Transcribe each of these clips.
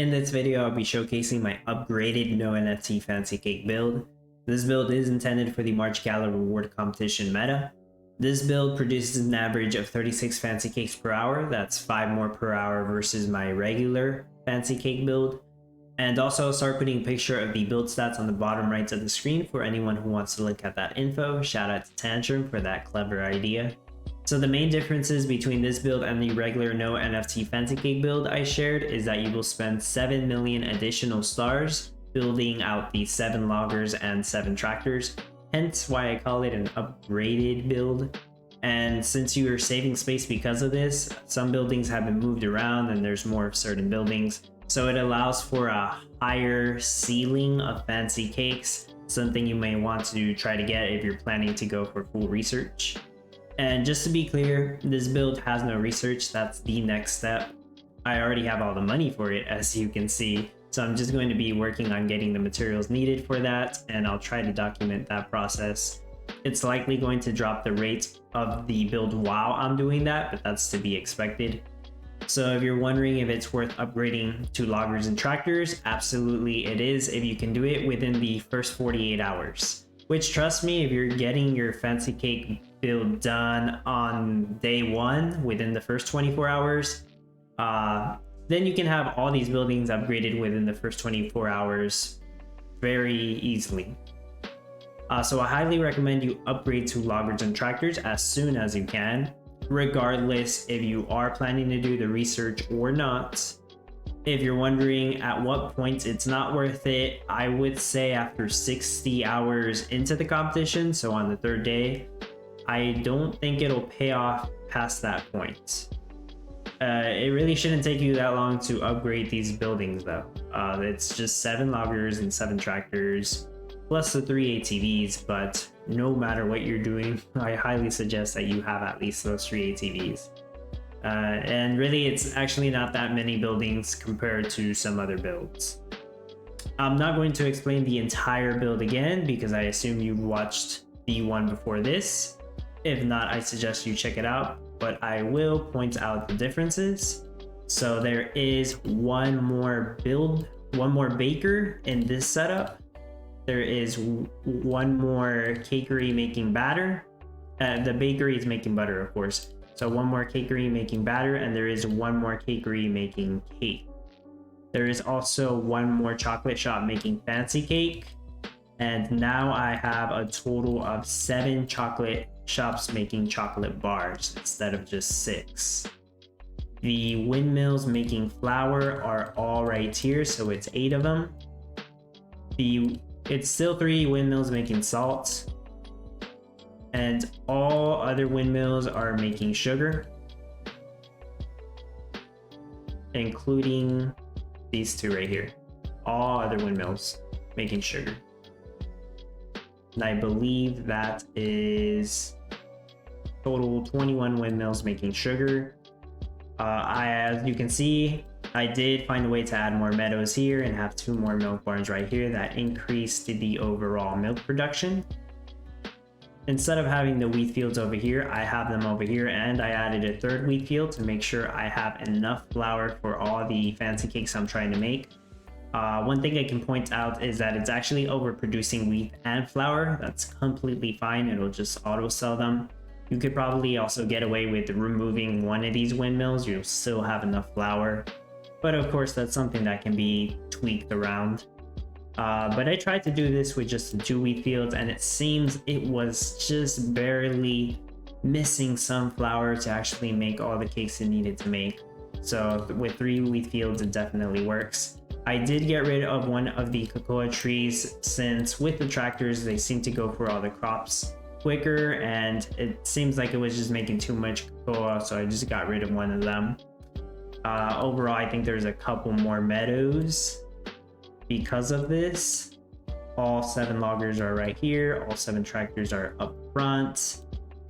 In this video, I'll be showcasing my upgraded no NFT fancy cake build. This build is intended for the March Gala reward competition meta. This build produces an average of 36 fancy cakes per hour. That's 5 more per hour versus my regular fancy cake build. And also I'll start putting a picture of the build stats on the bottom right of the screen for anyone who wants to look at that info. Shout out to Tantrum for that clever idea. So the main differences between this build and the regular no NFT fancy cake build I shared is that you will spend 7 million additional stars building out the 7 loggers and 7 tractors, hence why I call it an upgraded build. And since you are saving space because of this, some buildings have been moved around and there's more of certain buildings, so it allows for a higher ceiling of fancy cakes, something you may want to try to get if you're planning to go for full research. And just to be clear, this build has no research. That's the next step. I already have all the money for it, as you can see, so I'm just going to be working on getting the materials needed for that, and I'll try to document that process. It's likely going to drop the rate of the build while I'm doing that, but that's to be expected. So if you're wondering if it's worth upgrading to loggers and tractors, absolutely it is if you can do it within the first 48 hours. Which, trust me, if you're getting your fancy cake build done on day 1 within the first 24 hours, then you can have all these buildings upgraded within the first 24 hours very easily. So I highly recommend you upgrade to loggers and tractors as soon as you can, regardless if you are planning to do the research or not. If you're wondering at what point it's not worth it, I would say after 60 hours into the competition, so on the 3rd day, I don't think it'll pay off past that point. It really shouldn't take you that long to upgrade these buildings though. It's just 7 loggers and 7 tractors, plus the 3 ATVs, but no matter what you're doing, I highly suggest that you have at least those 3 ATVs. And really, it's actually not that many buildings compared to some other builds. I'm not going to explain the entire build again because I assume you watched the one before this. If not, I suggest you check it out, but I will point out the differences. So there is one more baker in this setup. There is one more cakery making batter. The bakery is making butter, of course. So one more cakery making batter, and there is one more cakery making cake. There is also one more chocolate shop making fancy cake. And now I have a total of 7 chocolate shops making chocolate bars instead of just 6. The windmills making flour are all right here, so it's 8 of them. It's still 3 windmills making salt. And all other windmills are making sugar, including these 2 right here. All other windmills making sugar. And I believe that is total 21 windmills making sugar. As you can see, I did find a way to add more meadows here and have 2 more milk barns right here that increased the overall milk production. Instead of having the wheat fields over here, I have them over here, and I added a 3rd wheat field to make sure I have enough flour for all the fancy cakes I'm trying to make. One thing I can point out is that it's actually overproducing wheat and flour. That's completely fine. It'll just auto sell them. You could probably also get away with removing one of these windmills. You'll still have enough flour. But of course, that's something that can be tweaked around. But I tried to do this with just the 2 wheat fields, and it seems it was just barely missing some flour to actually make all the cakes it needed to make. So with 3 wheat fields, it definitely works. I did get rid of one of the cocoa trees, since with the tractors, they seem to go for all the crops quicker, and it seems like it was just making too much cocoa, so I just got rid of one of them. Overall, I think there's a couple more meadows because of this. All 7 loggers are right here. All 7 tractors are up front.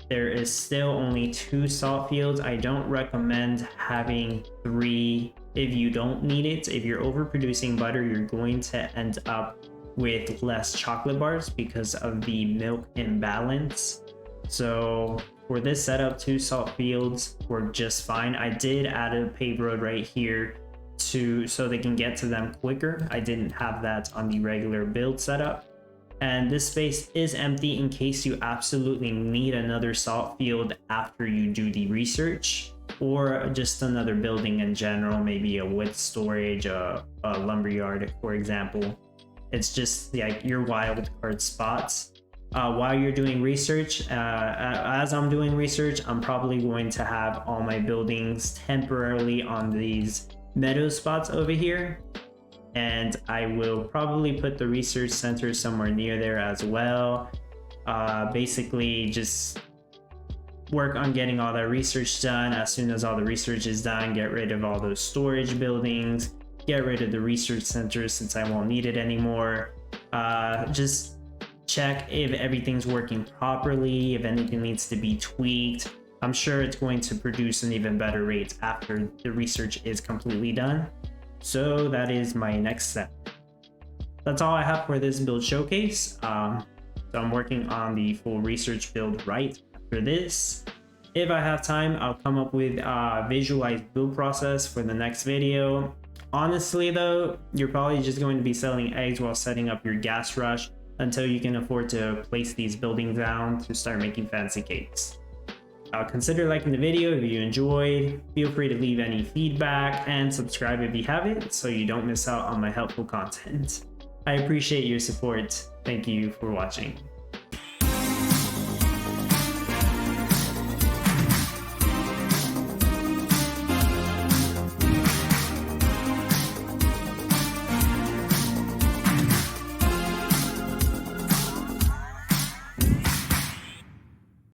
There is still only 2 salt fields. I don't recommend having 3 if you don't need it. If you're overproducing butter, you're going to end up with less chocolate bars because of the milk imbalance. So for this setup, 2 salt fields work just fine. I did add a paved road right here so they can get to them quicker. I didn't have that on the regular build setup. And this space is empty in case you absolutely need another salt field after you do the research, or just another building in general, maybe a wood storage, a lumberyard, for example. It's just like your wild card spots. While you're doing research, as I'm doing research, I'm probably going to have all my buildings temporarily on these meadow spots over here. And I will probably put the research center somewhere near there as well. Basically just work on getting all that research done. As soon as all the research is done, get rid of all those storage buildings, get rid of the research center since I won't need it anymore. Just check if everything's working properly, if anything needs to be tweaked. I'm sure it's going to produce an even better rate after the research is completely done. So that is my next step. That's all I have for this build showcase. So I'm working on the full research build right after this. If I have time, I'll come up with a visualized build process for the next video. Honestly though, you're probably just going to be selling eggs while setting up your gas rush until you can afford to place these buildings down to start making fancy cakes. Consider liking the video if you enjoyed. Feel free to leave any feedback and subscribe if you haven't so you don't miss out on my helpful content. I appreciate your support. Thank you for watching.